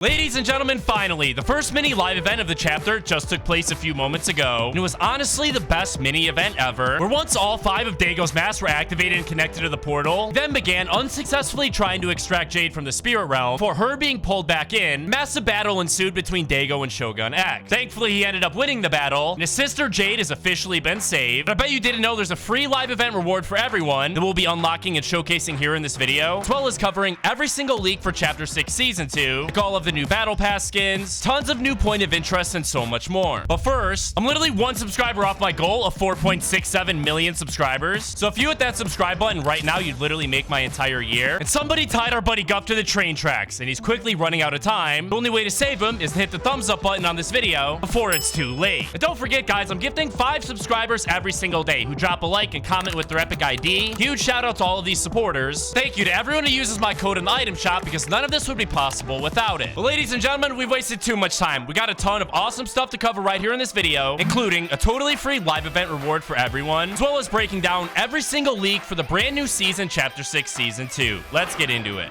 Ladies and gentlemen, finally, the first mini live event of the chapter just took place a few moments ago, and it was honestly the best mini event ever, where once all 5 of Daigo's masks were activated and connected to the portal, then began unsuccessfully trying to extract Jade from the spirit realm. For her being pulled back in, massive battle ensued between Daigo and Shogun X. Thankfully, he ended up winning the battle, and his sister Jade has officially been saved. But I bet you didn't know there's a free live event reward for everyone that we'll be unlocking and showcasing here in this video, as well as covering every single leak for Chapter 6 Season 2, like all of the new battle pass skins, tons of new point of interest, and so much more. But first, I'm literally 1 subscriber off my goal of 4.67 million subscribers. So if you hit that subscribe button right now, you'd literally make my entire year. And somebody tied our buddy Guff to the train tracks, and he's quickly running out of time. The only way to save him is to hit the thumbs up button on this video before it's too late. And don't forget, guys, I'm gifting 5 subscribers every single day who drop a like and comment with their epic ID. Huge shout out to all of these supporters. Thank you to everyone who uses my code in the item shop, because none of this would be possible without it. But ladies and gentlemen, we've wasted too much time. We got a ton of awesome stuff to cover right here in this video, including a totally free live event reward for everyone, as well as breaking down every single leak for the brand new season, Chapter 6 Season 2. Let's get into it.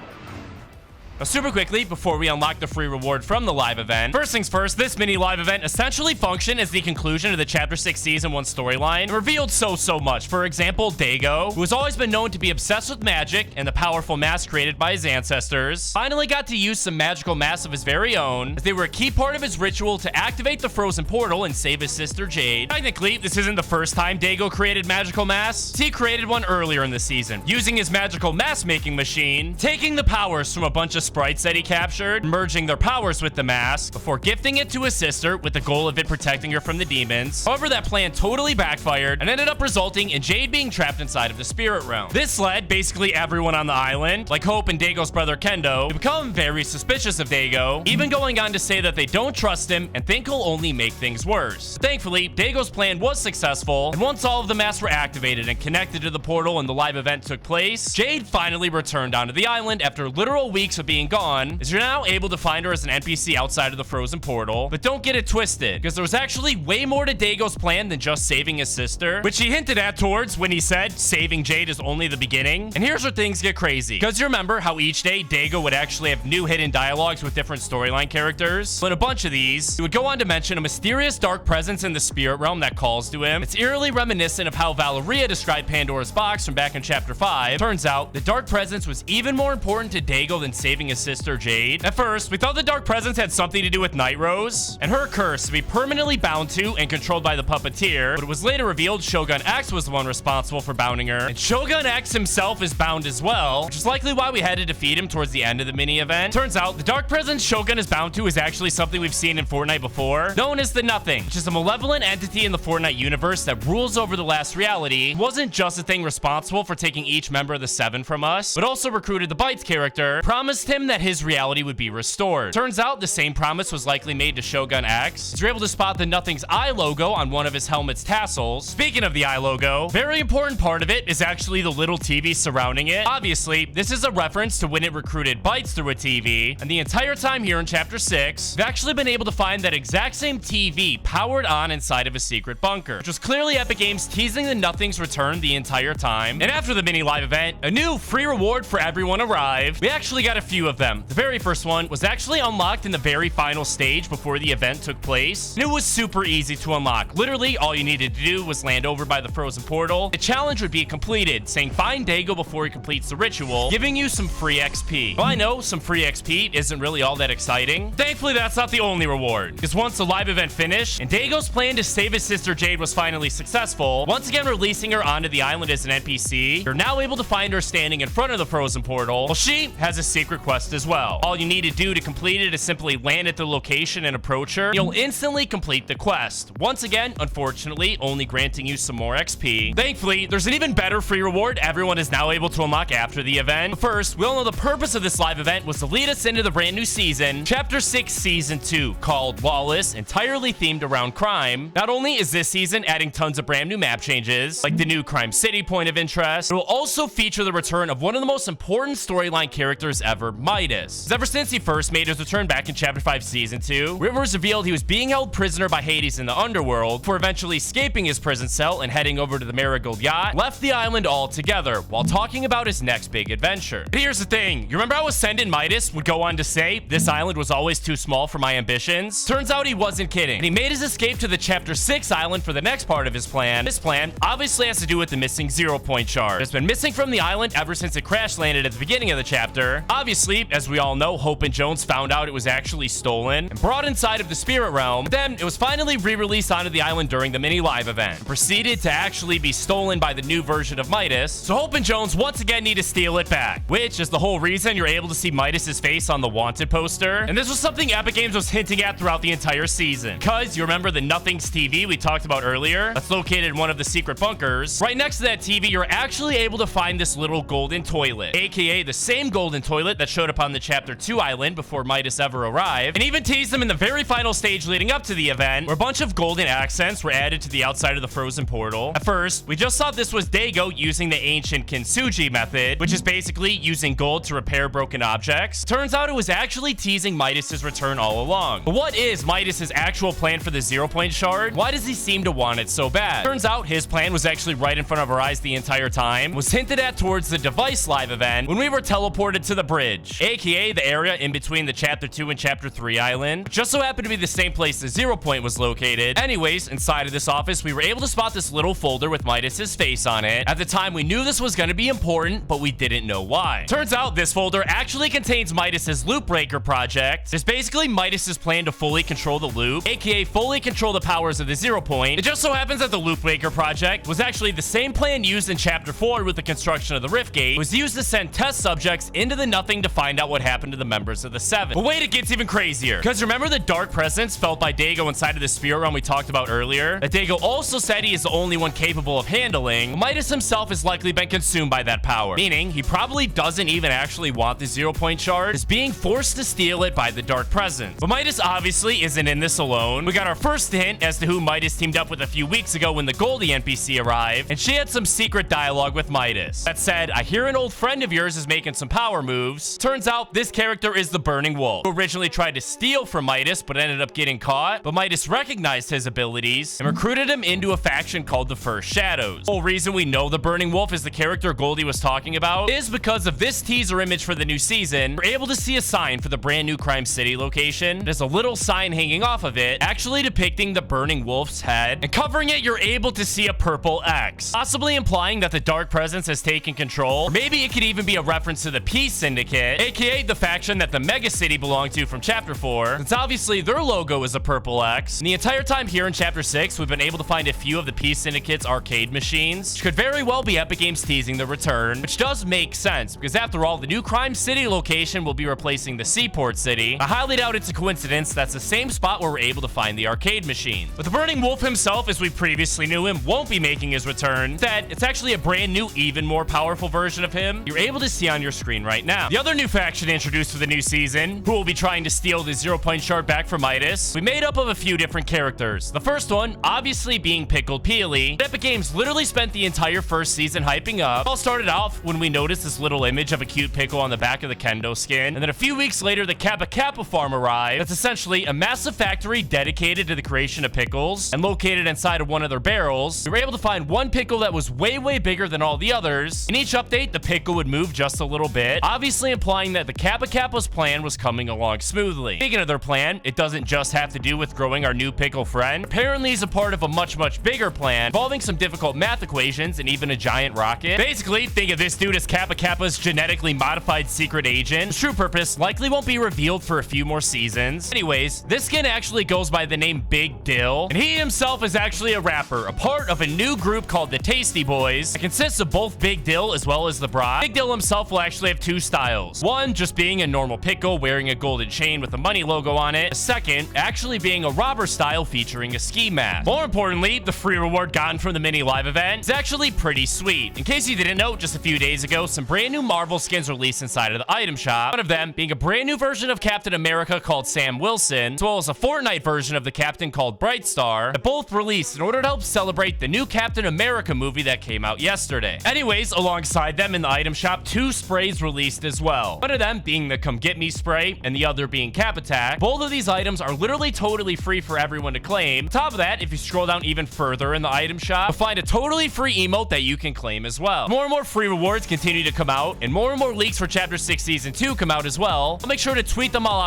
Now, super quickly, before we unlock the free reward from the live event, first things first, this mini live event essentially functioned as the conclusion of the Chapter 6 Season 1 storyline and revealed so much. For example, Daigo, who has always been known to be obsessed with magic and the powerful mask created by his ancestors, finally got to use some magical masks of his very own, as they were a key part of his ritual to activate the frozen portal and save his sister Jade. Technically, this isn't the first time Daigo created magical masks. He created one earlier in the season, using his magical mask making machine, taking the powers from a bunch of sprites that he captured, merging their powers with the mask, before gifting it to his sister with the goal of it protecting her from the demons. However, that plan totally backfired and ended up resulting in Jade being trapped inside of the spirit realm. This led basically everyone on the island, like Hope and Daigo's brother Kendo, to become very suspicious of Daigo, even going on to say that they don't trust him and think he'll only make things worse. Thankfully, Daigo's plan was successful, and once all of the masks were activated and connected to the portal and the live event took place, Jade finally returned onto the island after literal weeks of being gone, is you're now able to find her as an NPC outside of the frozen portal. But don't get it twisted, because there was actually way more to Daigo's plan than just saving his sister, which he hinted at towards when he said saving Jade is only the beginning. And here's where things get crazy, because you remember how each day Daigo would actually have new hidden dialogues with different storyline characters. But in a bunch of these, he would go on to mention a mysterious dark presence in the spirit realm that calls to him. It's eerily reminiscent of how Valeria described Pandora's box from back in Chapter 5. Turns out the dark presence was even more important to Daigo than saving his sister Jade. At first, we thought the dark presence had something to do with Night Rose and her curse to be permanently bound to and controlled by the puppeteer, but it was later revealed Shogun X was the one responsible for bounding her, and Shogun X himself is bound as well, which is likely why we had to defeat him towards the end of the mini event. Turns out the dark presence Shogun is bound to is actually something we've seen in Fortnite before, known as the Nothing, which is a malevolent entity in the Fortnite universe that rules over the last reality. It wasn't just a thing responsible for taking each member of the 7 from us, but also recruited the Bites character, promised him that his reality would be restored. Turns out the same promise was likely made to Shogun X, as you're able to spot the Nothing's eye logo on one of his helmet's tassels. Speaking of the eye logo, very important part of it is actually the little TV surrounding it. Obviously, this is a reference to when it recruited Bites through a TV, and the entire time here in Chapter 6, we've actually been able to find that exact same TV powered on inside of a secret bunker, which was clearly Epic Games teasing the Nothing's return the entire time. And after the mini live event, a new free reward for everyone arrived. We actually got a few of them. The very first one was actually unlocked in the very final stage before the event took place, and it was super easy to unlock. Literally, all you needed to do was land over by the frozen portal. The challenge would be completed, saying find Daigo before he completes the ritual, giving you some free XP. Well, I know some free XP isn't really all that exciting. Thankfully, that's not the only reward, because once the live event finished and Daigo's plan to save his sister Jade was finally successful, once again releasing her onto the island as an NPC, you're now able to find her standing in front of the frozen portal. Well, she has a secret quest as well. All you need to do to complete it is simply land at the location and approach her. You'll instantly complete the quest. Once again, unfortunately, only granting you some more XP. Thankfully, there's an even better free reward everyone is now able to unlock after the event. But first, we all know the purpose of this live event was to lead us into the brand new season, Chapter 6 Season 2, called Lawless, entirely themed around crime. Not only is this season adding tons of brand new map changes, like the new Crime City point of interest, it will also feature the return of one of the most important storyline characters ever Midas. Ever since he first made his return back in Chapter 5 Season 2, it was revealed he was being held prisoner by Hades in the underworld before eventually escaping his prison cell and heading over to the Marigold Yacht, left the island altogether while talking about his next big adventure. But here's the thing, you remember how Ascendant Midas would go on to say, "This island was always too small for my ambitions"? Turns out he wasn't kidding, and he made his escape to the Chapter 6 island for the next part of his plan. This plan obviously has to do with the missing 0-point shard. It's been missing from the island ever since it crash landed at the beginning of the chapter. Obviously, as we all know, Hope and Jones found out it was actually stolen and brought inside of the spirit realm, but then it was finally re-released onto the island during the mini live event and proceeded to actually be stolen by the new version of Midas. So Hope and Jones once again need to steal it back, which is the whole reason you're able to see Midas's face on the wanted poster. And this was something Epic Games was hinting at throughout the entire season, because you remember the Nothings TV we talked about earlier that's located in one of the secret bunkers. Right next to that TV, you're actually able to find this little golden toilet, aka the same golden toilet that showed up on the Chapter 2 island before Midas ever arrived, and even teased them in the very final stage leading up to the event, where a bunch of golden accents were added to the outside of the frozen portal. At first, we just thought this was Dego using the ancient kintsugi method, which is basically using gold to repair broken objects. Turns out it was actually teasing Midas's return all along. But what is Midas's actual plan for the 0-point shard? Why does he seem to want it so bad? Turns out his plan was actually right in front of our eyes the entire time, was hinted at towards the device live event when we were teleported to the bridge, aka the area in between the Chapter 2 and Chapter 3 island, which just so happened to be the same place the 0-point was located. Anyways, inside of this office, we were able to spot this little folder with Midas's face on it. At the time, we knew this was going to be important, but we didn't know why. Turns out this folder actually contains Midas's loop breaker project. It's basically Midas's plan to fully control the loop, aka fully control the powers of the 0-point. It just so happens that the loop breaker project was actually the same plan used in Chapter 4 with the construction of the Rift Gate. It was used to send test subjects into the Nothing to find out what happened to the members of the Seven. But wait, it gets even crazier, because remember the dark presence felt by Dego inside of the spirit realm we talked about earlier, that Dego also said he is the only one capable of handling? Midas himself has likely been consumed by that power, meaning he probably doesn't even actually want the 0-point shard, is being forced to steal it by the dark presence. But Midas obviously isn't in this alone. We got our first hint as to who Midas teamed up with a few weeks ago when the Goldie NPC arrived, and she had some secret dialogue with Midas that said, "I hear an old friend of yours is making some power moves." Turns out this character is the Burning Wolf, who originally tried to steal from Midas but ended up getting caught, but Midas recognized his abilities and recruited him into a faction called the First Shadows. The whole reason we know the Burning Wolf is the character Goldie was talking about is because of this teaser image for the new season. We're able to see a sign for the brand new Crime City location. There's a little sign hanging off of it, actually depicting the Burning Wolf's head, and covering it you're able to see a purple X, possibly implying that the dark presence has taken control, or maybe it could even be a reference to the Peace Syndicate, aka the faction that the Mega City belonged to from Chapter 4, since obviously their logo is a purple X. And the entire time here in Chapter 6, we've been able to find a few of the Peace Syndicate's arcade machines, which could very well be Epic Games teasing the return, which does make sense, because after all, the new Crime City location will be replacing the Seaport City. I highly doubt it's a coincidence that's the same spot where we're able to find the arcade machine. But the Burning Wolf himself, as we previously knew him, won't be making his return. Instead, it's actually a brand new, even more powerful version of him you're able to see on your screen right now. The other new faction introduced for the new season, who will be trying to steal the 0-point shard back from Midas, we made up of a few different characters. The first one, obviously being Pickled Peely. Epic Games literally spent the entire first season hyping up. It all started off when we noticed this little image of a cute pickle on the back of the kendo skin, and then a few weeks later, the Kappa Kappa farm arrived. That's essentially a massive factory dedicated to the creation of pickles, and located inside of one of their barrels, we were able to find one pickle that was way bigger than all the others. In each update, the pickle would move just a little bit, obviously implying that the Kappa Kappa's plan was coming along smoothly. Speaking of their plan, it doesn't just have to do with growing our new pickle friend. Apparently, he's a part of a much bigger plan, involving some difficult math equations and even a giant rocket. Basically, think of this dude as Kappa Kappa's genetically modified secret agent. His true purpose likely won't be revealed for a few more seasons. Anyways, this skin actually goes by the name Big Dill, and he himself is actually a rapper, a part of a new group called the Tasty Boys. It consists of both Big Dill as well as the Brock. Big Dill himself will actually have two styles. One, just being a normal pickle wearing a golden chain with a money logo on it. The second, actually being a robber style featuring a ski mask. More importantly, the free reward gotten from the mini live event is actually pretty sweet. In case you didn't know, just a few days ago, some brand new Marvel skins released inside of the item shop. One of them being a brand new version of Captain America called Sam Wilson, as well as a Fortnite version of the Captain called Bright Star, that both released in order to help celebrate the new new Captain America movie that came out yesterday. Anyways, alongside them in the item shop, 2 sprays released as well. One of them being the Come Get Me spray and the other being Cap Attack. Both of these items are literally totally free for everyone to claim. On top of that, if you scroll down even further in the item shop, you'll find a totally free emote that you can claim as well. More and more free rewards continue to come out, and more leaks for Chapter 6 Season 2 come out as well. I'll make sure to tweet them all out